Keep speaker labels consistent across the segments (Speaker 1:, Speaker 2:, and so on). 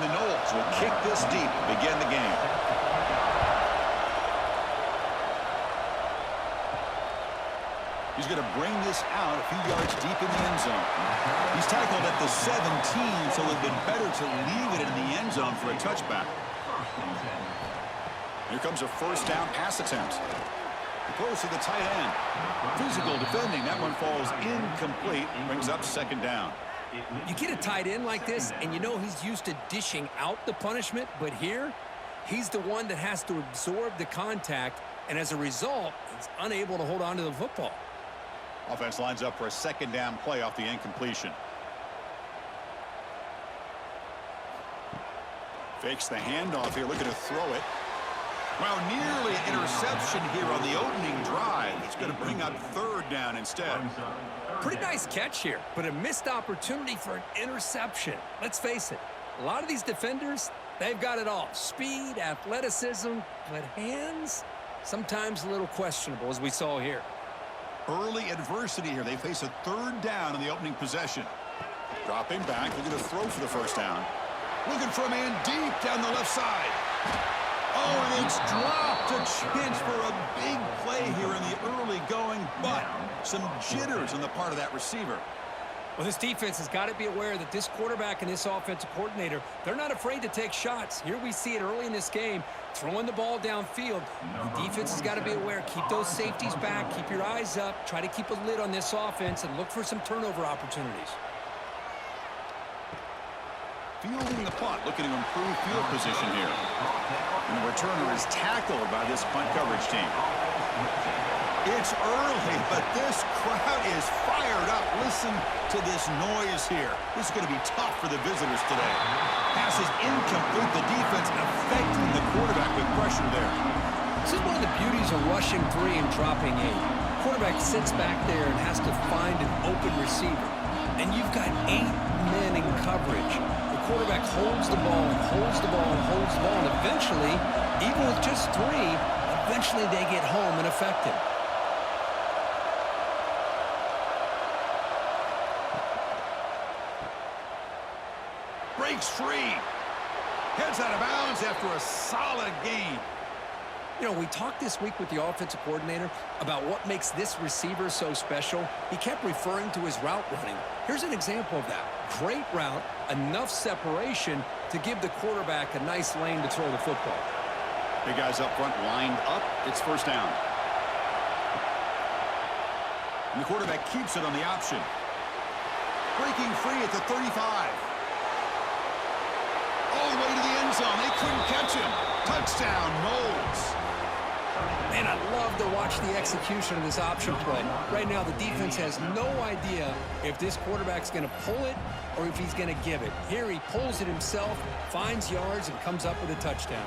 Speaker 1: And the Knowles will kick this deep to begin the game. He's going to bring this out a few yards deep in the end zone. He's tackled at the 17, so it would have been better to leave it in the end zone for a touchback. Here comes a first down pass attempt. Close to the tight end. Physical defending. That one falls incomplete. Brings up second down.
Speaker 2: You get a tight end like this, and you know he's used to dishing out the punishment, but here, he's the one that has to absorb the contact, and as a result, he's unable to hold on to the football.
Speaker 1: Offense lines up for a second down play off the incompletion. Fakes the handoff here, looking to throw it. Well, nearly an interception here on the opening drive. It's going to bring up third down instead.
Speaker 2: Pretty nice catch here, but a missed opportunity for an interception. Let's face it, a lot of these defenders, they've got it all. Speed, athleticism, but hands, sometimes a little questionable, as we saw here.
Speaker 1: Early adversity here. They face a third down in the opening possession. Dropping back, looking to throw for the first down. Looking for a man deep down the left side. Oh, and it's dropped. A chance for a big play here in the early going, but some jitters on the part of that receiver.
Speaker 2: Well, this defense has got to be aware that this quarterback and this offensive coordinator, they're not afraid to take shots. Here we see it early in this game, throwing the ball downfield. The defense has got to be aware. Keep those safeties back. Keep your eyes up. Try to keep a lid on this offense and look for some turnover opportunities.
Speaker 1: Fielding the punt, looking to improve field position here. And the returner is tackled by this punt coverage team. It's early, but this crowd is fired up. Listen to this noise here. This is going to be tough for the visitors today. Pass is incomplete. The defense affecting the quarterback with pressure there.
Speaker 2: This is one of the beauties of rushing 3 and dropping 8. Quarterback sits back there and has to find an open receiver. And you've got 8 men in coverage. The quarterback holds the ball and holds the ball and holds the ball. And eventually, even with just 3, eventually they get home and affect him.
Speaker 1: Breaks free. Heads out of bounds after a solid gain.
Speaker 2: You know, we talked this week with the offensive coordinator about what makes this receiver so special. He kept referring to his route running. Here's an example of that. Great route, enough separation to give the quarterback a nice lane to throw the football.
Speaker 1: Big guys up front lined up. It's first down. And the quarterback keeps it on the option. Breaking free at the 35. All the way to the end zone. They couldn't catch him. Touchdown, Knowles.
Speaker 2: Man, I love to watch the execution of this option play. Right now, the defense has no idea if this quarterback's going to pull it or if he's going to give it. Here he pulls it himself, finds yards, and comes up with a touchdown.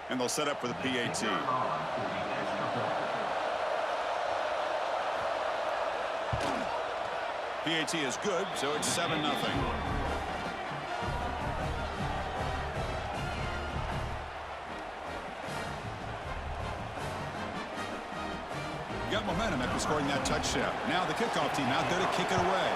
Speaker 1: And they'll set up for the PAT. PAT is good, so it's 7-0. Got momentum after scoring that touchdown. Now the kickoff team out there to kick it away.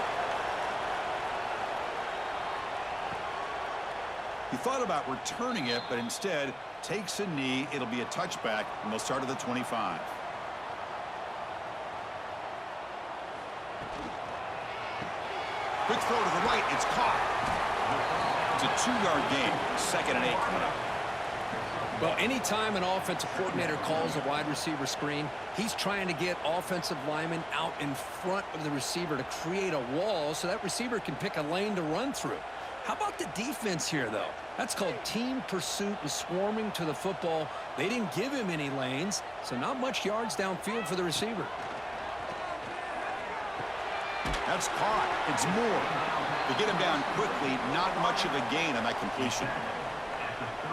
Speaker 1: He thought about returning it, but instead takes a knee. It'll be a touchback, and they'll start at the 25. Quick throw to the right. It's caught. It's a 2-yard gain. 2nd and 8 coming up.
Speaker 2: Well, anytime an offensive coordinator calls a wide receiver screen, he's trying to get offensive linemen out in front of the receiver to create a wall so that receiver can pick a lane to run through. How about the defense here, though? That's called team pursuit and swarming to the football. They didn't give him any lanes, so not much yards downfield for the receiver.
Speaker 1: That's caught. It's more. To get him down quickly, not much of a gain on that completion.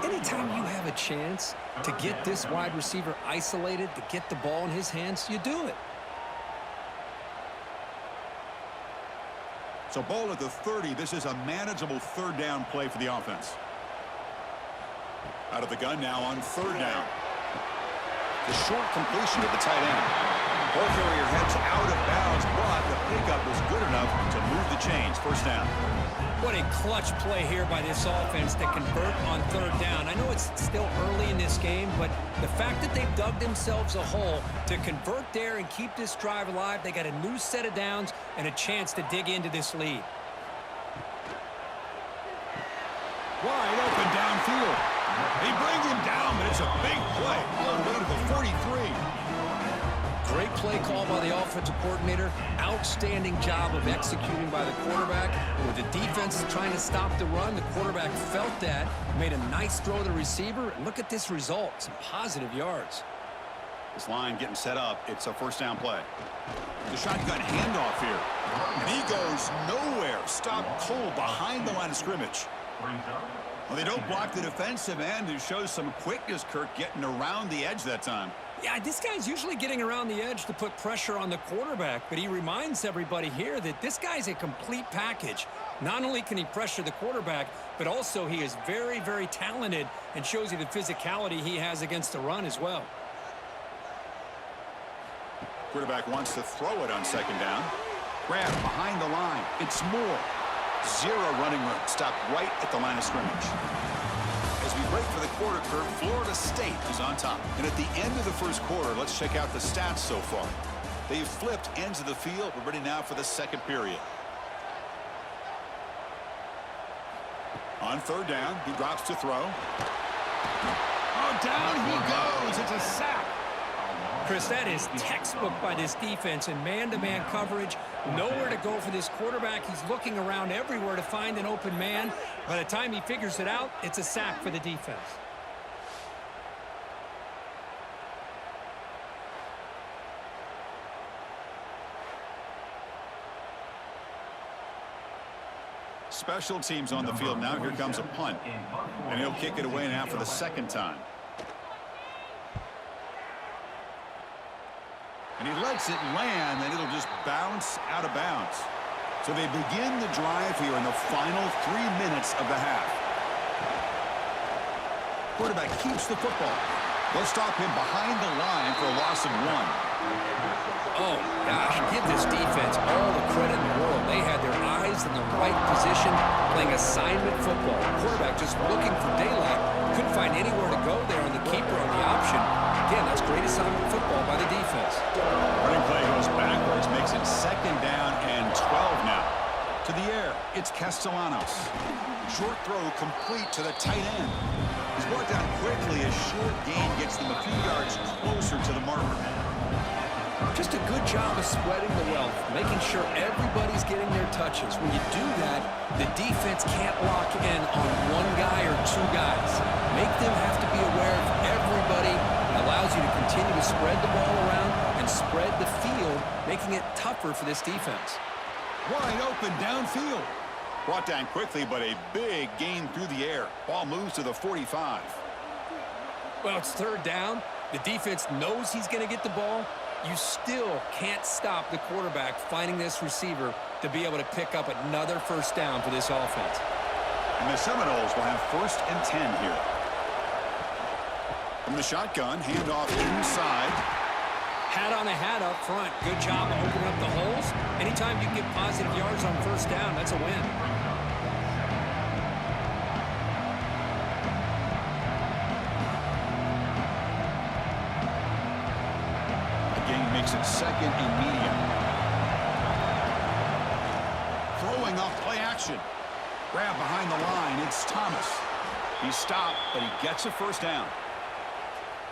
Speaker 2: Anytime you have a chance to get this wide receiver isolated, to get the ball in his hands, you do it.
Speaker 1: So ball at the 30. This is a manageable third down play for the offense. Out of the gun now on third down. The short completion to the tight end. Ball carrier heads out of bounds, but the pickup was good enough to move the chains. First down.
Speaker 2: What a clutch play here by this offense to convert on third down. I know it's still early in this game, but the fact that they've dug themselves a hole to convert there and keep this drive alive, they got a new set of downs and a chance to dig into this lead.
Speaker 1: Wide open downfield. They bring him down, but it's a big play all the way to the 43.
Speaker 2: Great play call by the offensive coordinator. Outstanding job of executing by the quarterback. With the defense trying to stop the run, the quarterback felt that, made a nice throw to the receiver, and look at this result, some positive yards.
Speaker 1: This line getting set up. It's a first down play. The shotgun handoff here. And he goes nowhere. Stopped cold behind the line of scrimmage. Well, they don't block the defensive end, who shows some quickness, Kirk, getting around the edge that time.
Speaker 2: Yeah, this guy's usually getting around the edge to put pressure on the quarterback, but he reminds everybody here that this guy's a complete package. Not only can he pressure the quarterback, but also he is very, very talented and shows you the physicality he has against the run as well.
Speaker 1: Quarterback wants to throw it on second down. Grab behind the line. It's Moore. Zero running room. Stopped right at the line of scrimmage. As we break for the quarter, Kirk, Florida State is on top. And at the end of the first quarter, let's check out the stats so far. They've flipped ends of the field. We're ready now for the second period. On third down, he drops to throw. Oh, down he goes. It's a sack.
Speaker 2: Chris, that is textbook by this defense in man-to-man coverage. Nowhere to go for this quarterback. He's looking around everywhere to find an open man. By the time he figures it out, it's a sack for the defense.
Speaker 1: Special teams on the field now. Here comes a punt. And he'll kick it away now for the second time. And he lets it land, and it'll just bounce out of bounds. So they begin the drive here in the final 3 minutes of the half. Quarterback keeps the football. They'll stop him behind the line for a loss of 1.
Speaker 2: Oh, gosh, give this defense all the credit in the world. They had their eyes in the right position, playing assignment football. Quarterback just looking for daylight. Couldn't find anywhere to go there on the keeper on the option. Again, that's great assignment football by the defense.
Speaker 1: Running play goes backwards, makes it second down and 12 now. To the air, it's Castellanos. Short throw complete to the tight end. He's brought down quickly. A short gain gets them a few yards closer to the marker.
Speaker 2: Just a good job of spreading the wealth, making sure everybody's getting their touches. When you do that, the defense can't lock in on one guy or two guys. Make them have to be aware of everybody. Allows you to continue to spread the ball around and spread the field, making it tougher for this defense.
Speaker 1: Wide open downfield. Brought down quickly, but a big gain through the air. Ball moves to the 45.
Speaker 2: Well, it's third down. The defense knows he's going to get the ball. You still can't stop the quarterback finding this receiver to be able to pick up another first down for this offense.
Speaker 1: And the Seminoles will have 1st and 10 here. From the shotgun, handoff inside.
Speaker 2: Hat on the hat up front. Good job of opening up the holes. Anytime you get positive yards on first down, that's a win.
Speaker 1: Again, makes it second and medium. Throwing off play action. Grab behind the line. It's Thomas. He stopped, but he gets a first down.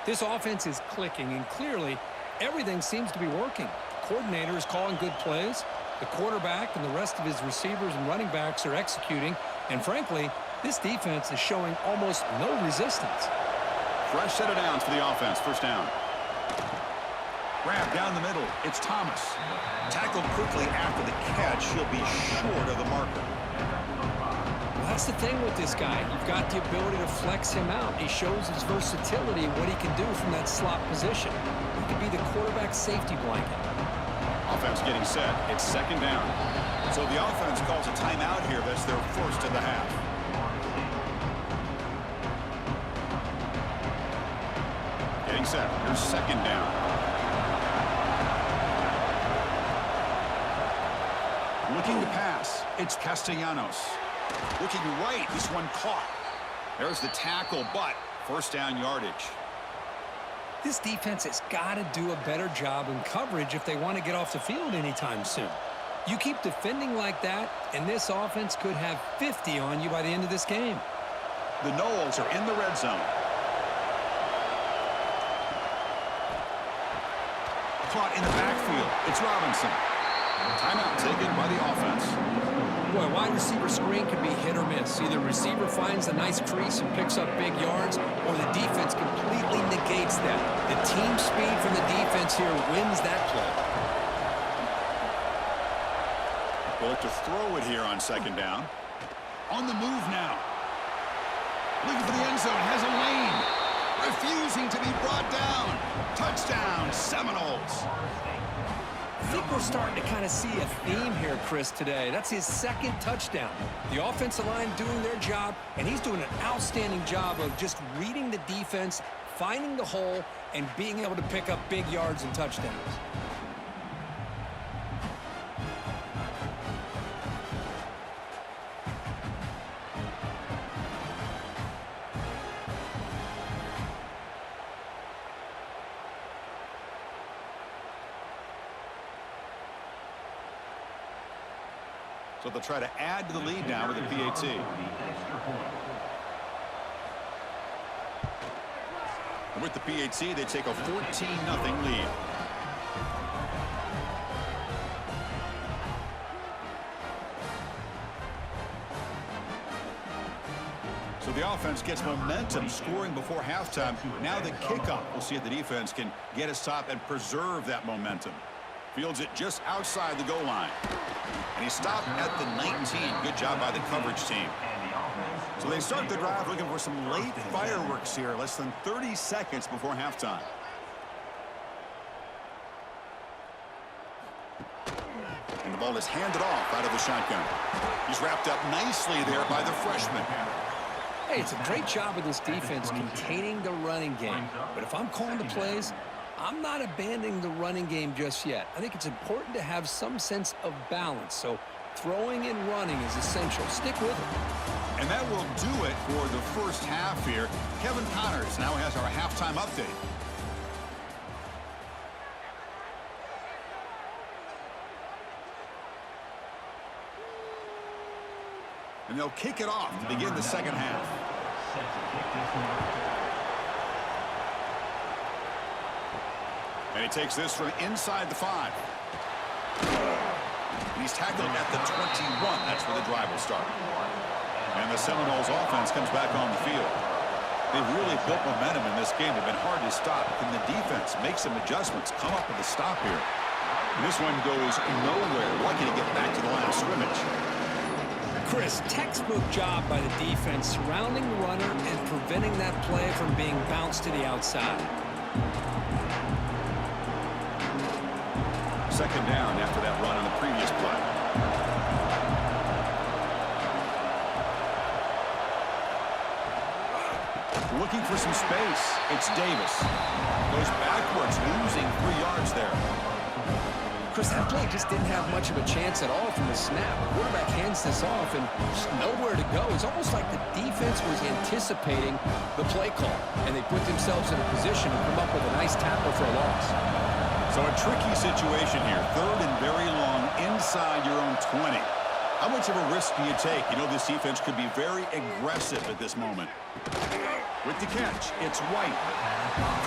Speaker 2: This offense is clicking, and clearly everything seems to be working. The coordinator is calling good plays. The quarterback and the rest of his receivers and running backs are executing. And frankly, this defense is showing almost no resistance.
Speaker 1: Fresh set of downs for the offense. First down. Grab down the middle. It's Thomas. Tackled quickly after the catch. He'll be short of the marker.
Speaker 2: That's the thing with this guy. You've got the ability to flex him out. He shows his versatility and what he can do from that slot position. He could be the quarterback safety blanket.
Speaker 1: Offense getting set. It's second down. So the offense calls a timeout here. That's their first of the half. Getting set. Here's second down. Looking to pass. It's Castellanos. Looking right. This one caught. There's the tackle, but first down yardage.
Speaker 2: This defense has got to do a better job in coverage if they want to get off the field anytime soon. You keep defending like that, and this offense could have 50 on you by the end of this game.
Speaker 1: The Knowles are in the red zone. Caught in the backfield. It's Robinson. Timeout taken by the offense.
Speaker 2: Boy, wide receiver screen can be hit or miss. Either receiver finds a nice crease and picks up big yards, or the defense completely negates that. The team speed from the defense here wins that play.
Speaker 1: They'll look to throw it here on second down. On the move now. Looking for the end zone. Has a lane. Refusing to be brought down. Touchdown, Seminoles.
Speaker 2: I think we're starting to kind of see a theme here, Chris, today. That's his second touchdown. The offensive line doing their job, and he's doing an outstanding job of just reading the defense, finding the hole, and being able to pick up big yards and touchdowns.
Speaker 1: So they'll try to add to the lead now with a PAT. And with the PAT, they take a 14-0 lead. So the offense gets momentum, scoring before halftime. Now the kickoff. We'll see if the defense can get a stop and preserve that momentum. Fields it just outside the goal line. And he stopped at the 19. Good job by the coverage team. So they start the drive looking for some late fireworks here, less than 30 seconds before halftime. And the ball is handed off out of the shotgun. He's wrapped up nicely there by the freshman.
Speaker 2: Hey, it's a great job of this defense containing the running game. But if I'm calling the plays, I'm not abandoning the running game just yet. I think it's important to have some sense of balance. So throwing and running is essential. Stick with it.
Speaker 1: And that will do it for the first half here. Kevin Connors now has our halftime update. And they'll kick it off to begin the second half. And he takes this from inside the 5. And he's tackled at the 21. That's where the drive will start. And the Seminoles offense comes back on the field. They've really built momentum in this game. They've been hard to stop. Can the defense make some adjustments, come up with a stop here? And this one goes nowhere. Lucky to get back to the line of scrimmage.
Speaker 2: Chris, textbook job by the defense surrounding the runner and preventing that play from being bounced to the outside.
Speaker 1: Second down after that run on the previous play. Looking for some space. It's Davis. Goes backwards, losing 3 yards there.
Speaker 2: Chris, that play just didn't have much of a chance at all from the snap. The quarterback hands this off and just nowhere to go. It's almost like the defense was anticipating the play call, and they put themselves in a position to come up with a nice tackle for a loss.
Speaker 1: So a tricky situation here. Third and very long inside your own 20. How much of a risk do you take? You know this defense could be very aggressive at this moment. With the catch, it's White.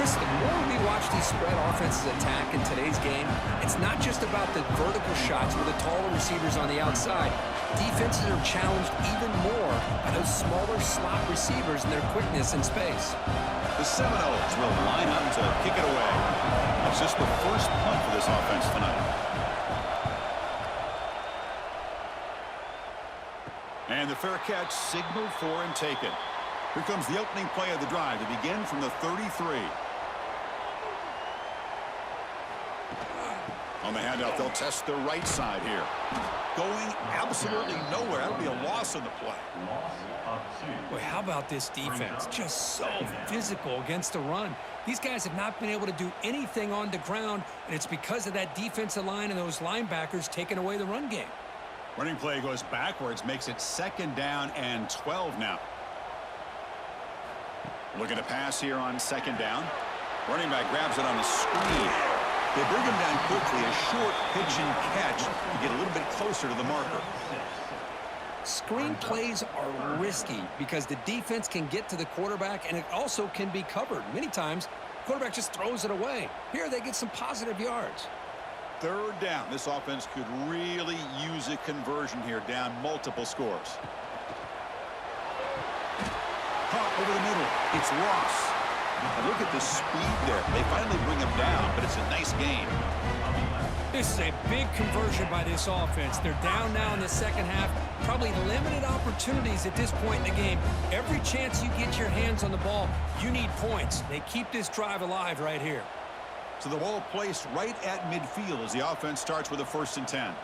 Speaker 2: Chris, the more we watch these spread offenses attack in today's game, it's not just about the vertical shots with the taller receivers on the outside. Defenses are challenged even more by those smaller slot receivers and their quickness in space.
Speaker 1: The Seminoles will line up to kick it away. It's just the first punt for this offense tonight. And the fair catch signaled for and taken. Here comes the opening play of the drive to begin from the 33. On the handoff, they'll test the right side here. Going absolutely nowhere. That'll be a loss on the play.
Speaker 2: Boy, how about this defense? Just so physical against the run. These guys have not been able to do anything on the ground, and it's because of that defensive line and those linebackers taking away the run game.
Speaker 1: Running play goes backwards, makes it 2nd down and 12 now. Looking to pass here on 2nd down. Running back grabs it on the screen. They bring him down quickly, a short pitch and catch to get a little bit closer to the marker.
Speaker 2: Screen plays are risky because the defense can get to the quarterback, and it also can be covered. Many times, the quarterback just throws it away. Here, they get some positive yards.
Speaker 1: 3rd down. This offense could really use a conversion here, down multiple scores. Caught over the middle. It's Ross. And look at the speed there. They finally bring him down, but it's a nice gain.
Speaker 2: This is a big conversion by this offense. They're down now in the 2nd half. Probably limited opportunities at this point in the game. Every chance you get your hands on the ball, you need points. They keep this drive alive right here.
Speaker 1: So the ball placed right at midfield as the offense starts with a 1st and 10.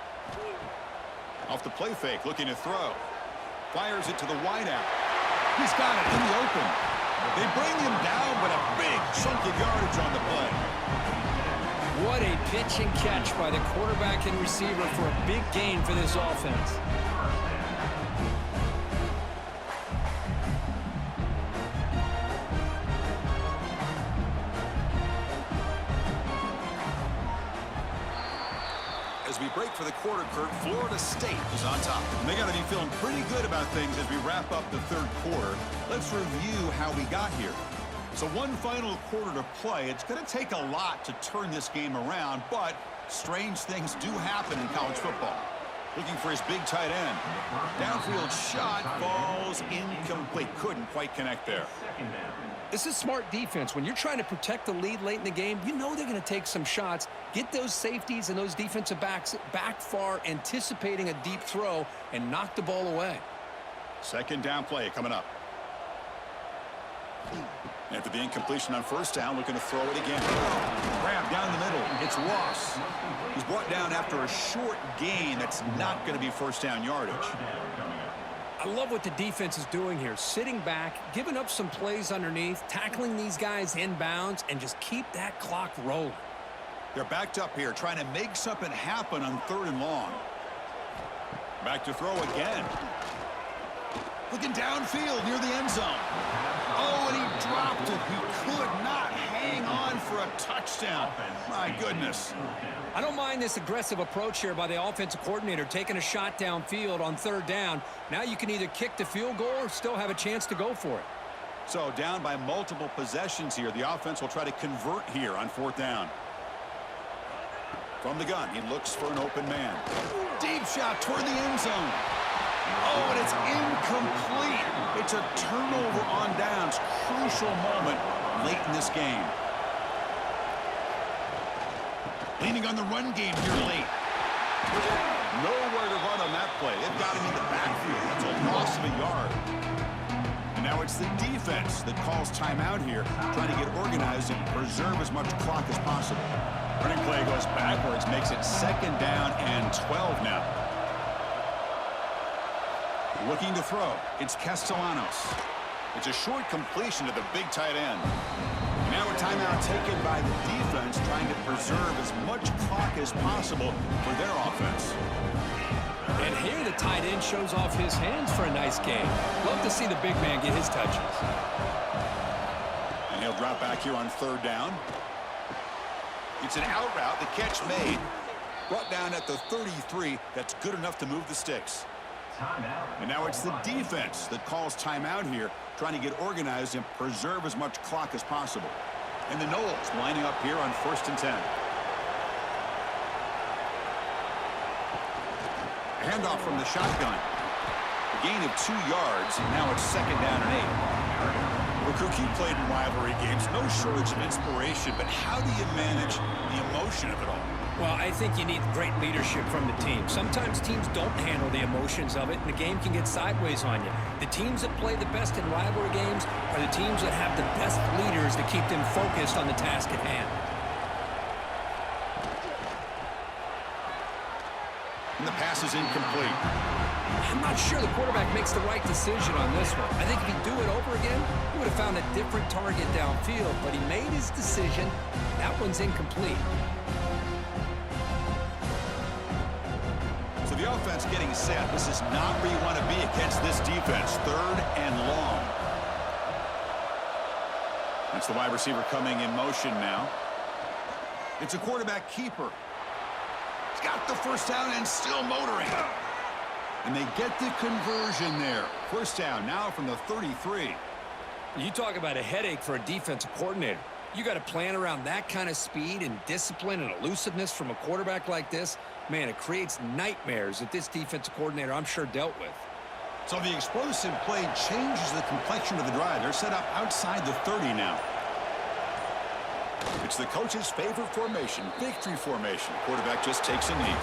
Speaker 1: Off the play fake, looking to throw. Fires it to the wideout. He's got it in the open. They bring him down, but a big chunk of yardage on the play.
Speaker 2: What a pitch and catch by the quarterback and receiver for a big gain for this offense.
Speaker 1: As we break for the quarter, Kurt, Florida State is on top. And they got to be feeling pretty good about things as we wrap up the 3rd quarter. Let's review how we got here. So one final quarter to play. It's going to take a lot to turn this game around, but strange things do happen in college football. Looking for his big tight end. Downfield shot falls incomplete. Couldn't quite connect there.
Speaker 2: This is smart defense. When you're trying to protect the lead late in the game, you know they're going to take some shots, get those safeties and those defensive backs back far, anticipating a deep throw, and knock the ball away.
Speaker 1: 2nd down play coming up. After the incompletion on 1st down, looking to throw it again. Grab down the middle. It's Ross. He's brought down after a short gain that's not going to be 1st down yardage.
Speaker 2: I love what the defense is doing here. Sitting back, giving up some plays underneath, tackling these guys inbounds, and just keep that clock rolling.
Speaker 1: They're backed up here, trying to make something happen on 3rd and long. Back to throw again. Looking downfield near the end zone. Oh, and he dropped it. He could not hang on for a touchdown. My goodness.
Speaker 2: I don't mind this aggressive approach here by the offensive coordinator, taking a shot downfield on 3rd down. Now you can either kick the field goal or still have a chance to go for it.
Speaker 1: So down by multiple possessions here. The offense will try to convert here on 4th down. From the gun, he looks for an open man. Deep shot toward the end zone. Oh, and it's incomplete. It's a turnover on downs. Crucial moment late in this game. Leaning on the run game here late. Nowhere to run on that play. They've got him in the backfield. That's a loss of a yard. And now it's the defense that calls timeout here, trying to get organized and preserve as much clock as possible. Running play goes backwards, makes it 2nd down and 12 now. Looking to throw. It's Castellanos. It's a short completion to the big tight end. Now a timeout taken by the defense, trying to preserve as much clock as possible for their offense.
Speaker 2: And here the tight end shows off his hands for a nice gain. Love to see the big man get his touches.
Speaker 1: And he'll drop back here on 3rd down. It's an out route. The catch made. Brought down at the 33. That's good enough to move the sticks. And now it's the defense that calls timeout here, trying to get organized and preserve as much clock as possible. And the Noles lining up here on 1st and 10. Handoff from the shotgun. A gain of 2 yards, and now it's 2nd down and 8. Well, Cook, you played in rivalry games. No shortage of inspiration, but how do you manage the emotion of it all?
Speaker 2: Well, I think you need great leadership from the team. Sometimes teams don't handle the emotions of it, and the game can get sideways on you. The teams that play the best in rivalry games are the teams that have the best leaders to keep them focused on the task at hand.
Speaker 1: And the pass is incomplete.
Speaker 2: I'm not sure the quarterback makes the right decision on this one. I think if he'd do it over again, he would have found a different target downfield, but he made his decision. That one's incomplete.
Speaker 1: So the offense getting set. This is not where you want to be against this defense. 3rd and long. That's the wide receiver coming in motion now. It's a quarterback keeper. He's got the first down and still motoring. And they get the conversion there. First down now from the 33.
Speaker 2: You talk about a headache for a defensive coordinator. You got to plan around that kind of speed and discipline and elusiveness from a quarterback like this. Man, it creates nightmares that this defensive coordinator, I'm sure, dealt with.
Speaker 1: So the explosive play changes the complexion of the drive. They're set up outside the 30 now. It's the coach's favorite formation, victory formation. Quarterback just takes a knee.